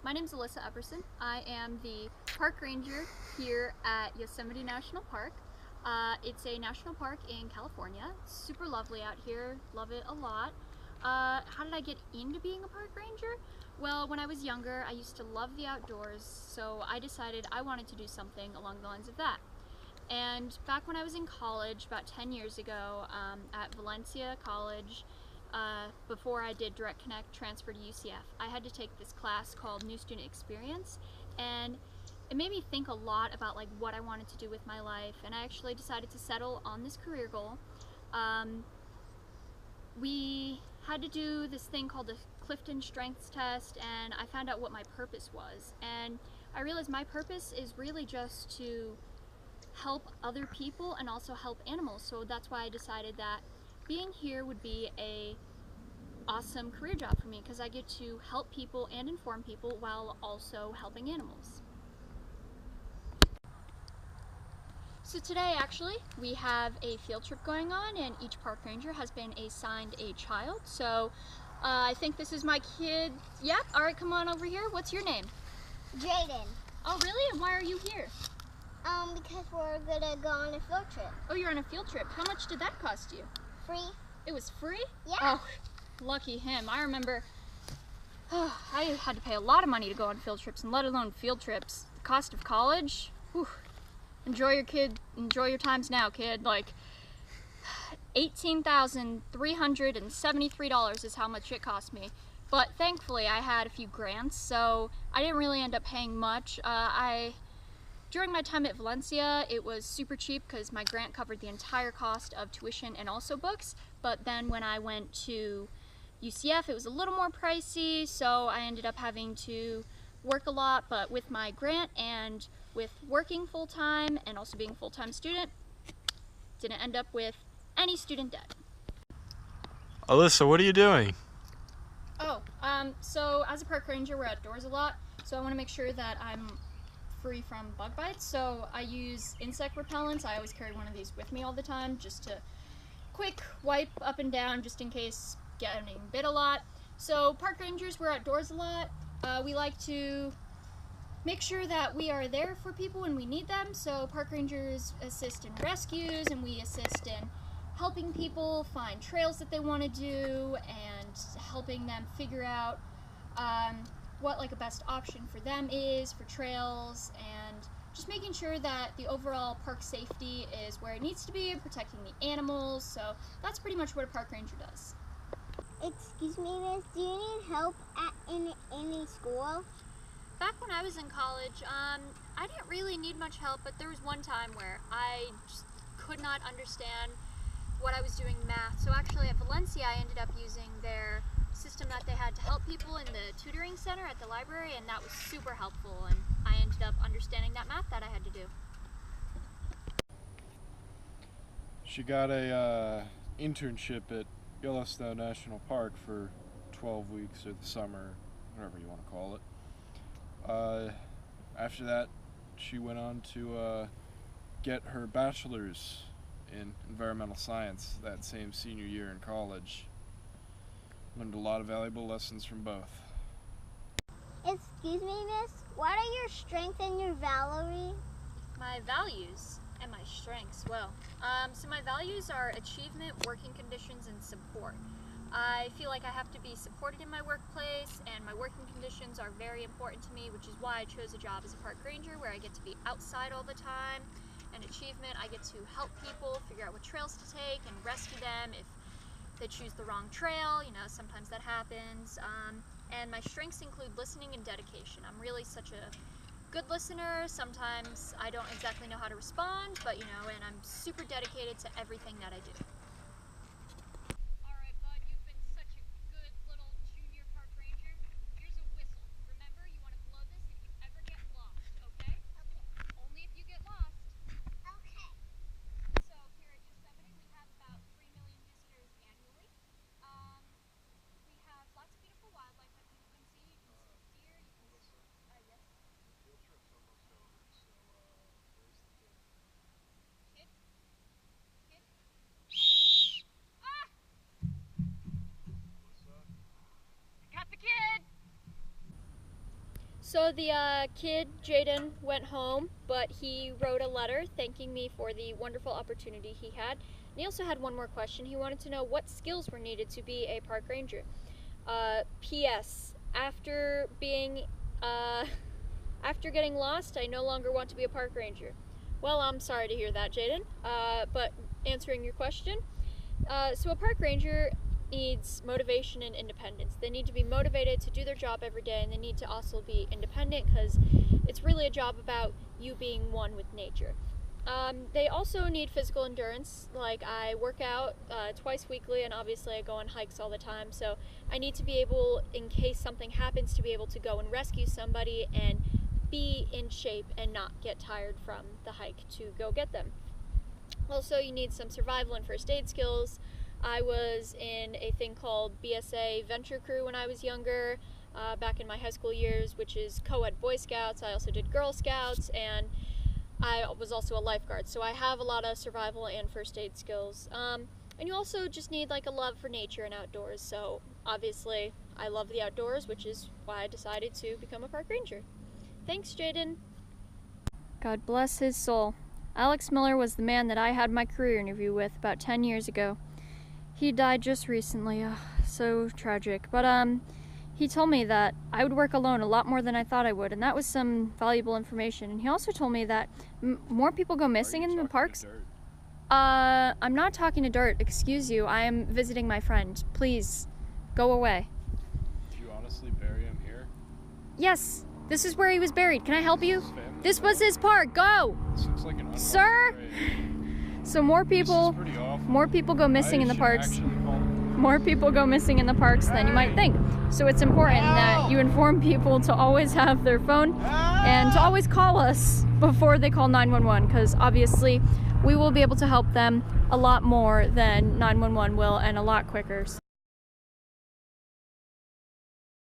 My name is Alyssa Epperson. I am the park ranger here at Yosemite National Park. It's a national park in California. Super lovely out here, love it a lot. How did I get into being a park ranger? Well, when I was younger, I used to love the outdoors, so I decided I wanted to do something along the lines of that. And back when I was in college, about 10 years ago, at Valencia College, before I did Direct Connect transfer to UCF, I had to take this class called New Student Experience, and it made me think a lot about like what I wanted to do with my life, and I actually decided to settle on this career goal. We had to do this thing called the Clifton Strengths Test, and I found out what my purpose was, and I realized my purpose is really just to help other people and also help animals. So that's why I decided that being here would be a awesome career job for me, because I get to help people and inform people while also helping animals. So today actually we have a field trip going on, and each park ranger has been assigned a child. So I think this is my kid. Yep, alright, come on over here. What's your name? Jaden. Oh really? And why are you here? Because we're gonna go on a field trip. Oh, you're on a field trip. How much did that cost you? Free. It was free? Yeah. Oh, lucky him. I remember I had to pay a lot of money to go on field trips, and let alone field trips. The cost of college? Whew. Enjoy your times now, kid. Like, $18,373 is how much it cost me. But thankfully I had a few grants, so I didn't really end up paying much. During my time at Valencia, it was super cheap because my grant covered the entire cost of tuition and also books. But then when I went to UCF, it was a little more pricey, so I ended up having to work a lot. But with my grant and with working full-time and also being a full-time student, didn't end up with any student debt. Alyssa, what are you doing? So as a park ranger, we're outdoors a lot, so I want to make sure that I'm free from bug bites, so I use insect repellents. I always carry one of these with me all the time, just to quick wipe up and down, just in case getting bit a lot. So park rangers, we're outdoors a lot. We like to make sure that we are there for people when we need them. So park rangers assist in rescues, and we assist in helping people find trails that they want to do, and helping them figure out what like a best option for them is for trails, and just making sure that the overall park safety is where it needs to be, and protecting the animals. So that's pretty much what a park ranger does. Excuse me, miss, do you need help in any school? Back when I was in college, I didn't really need much help, but there was one time where I just could not understand what I was doing math. So actually at Valencia, I ended up using their system that they had to help people in the tutoring center at the library, and that was super helpful, and I ended up understanding that math that I had to do. She got a internship at Yellowstone National Park for 12 weeks, or the summer, whatever you want to call it. After that, she went on to get her bachelor's in environmental science that same senior year in college. Learned a lot of valuable lessons from both. Excuse me, miss, what are your strengths and your value? My values and my strengths, well, so my values are achievement, working conditions, and support. I feel like I have to be supported in my workplace, and my working conditions are very important to me, which is why I chose a job as a park ranger, where I get to be outside all the time. And achievement, I get to help people figure out what trails to take and rescue them if they choose the wrong trail. You know, sometimes that happens. And my strengths include listening and dedication. I'm really such a good listener. Sometimes I don't exactly know how to respond, but you know, and I'm super dedicated to everything that I do. Alright, bud, you've been such a good little junior park ranger. Here's a whistle. Remember, you want to blow this if you ever get lost, okay? Okay. Only if you get lost. Okay. So here at Yosemite, we have about 3 million visitors annually. We have lots of beautiful wildlife that people can see. You can see deer, you can see, yes? The field trip's almost over, so where's the kid? Kid? Kid? So the kid, Jaden, went home, but he wrote a letter thanking me for the wonderful opportunity he had. And he also had one more question. He wanted to know what skills were needed to be a park ranger. P.S. After getting lost, I no longer want to be a park ranger. Well, I'm sorry to hear that, Jaden. But answering your question, so a park ranger needs motivation and independence. They need to be motivated to do their job every day, and they need to also be independent because it's really a job about you being one with nature. They also need physical endurance. Like, I work out twice weekly, and obviously I go on hikes all the time, so I need to be able, in case something happens, to be able to go and rescue somebody and be in shape and not get tired from the hike to go get them. Also, you need some survival and first aid skills. I was in a thing called BSA Venture Crew when I was younger, back in my high school years, which is co-ed Boy Scouts. I also did Girl Scouts, and I was also a lifeguard, so I have a lot of survival and first aid skills. And you also just need like a love for nature and outdoors, so obviously I love the outdoors, which is why I decided to become a park ranger. Thanks, Jaden. God bless his soul. Alex Miller was the man that I had my career interview with about 10 years ago. He died just recently, so tragic. But he told me that I would work alone a lot more than I thought I would, and that was some valuable information. And he also told me that more people go missing in the parks. I'm not talking to Dirt, excuse you. I am visiting my friend. Please, go away. Did you honestly bury him here? Yes, this is where he was buried. Can I help you? This was his park. Go! This looks like an Sir! grave. So more people go missing in the parks. More people go missing in the parks than you might think. So it's important that you inform people to always have their phone and to always call us before they call 911, because obviously we will be able to help them a lot more than 911 will, and a lot quicker.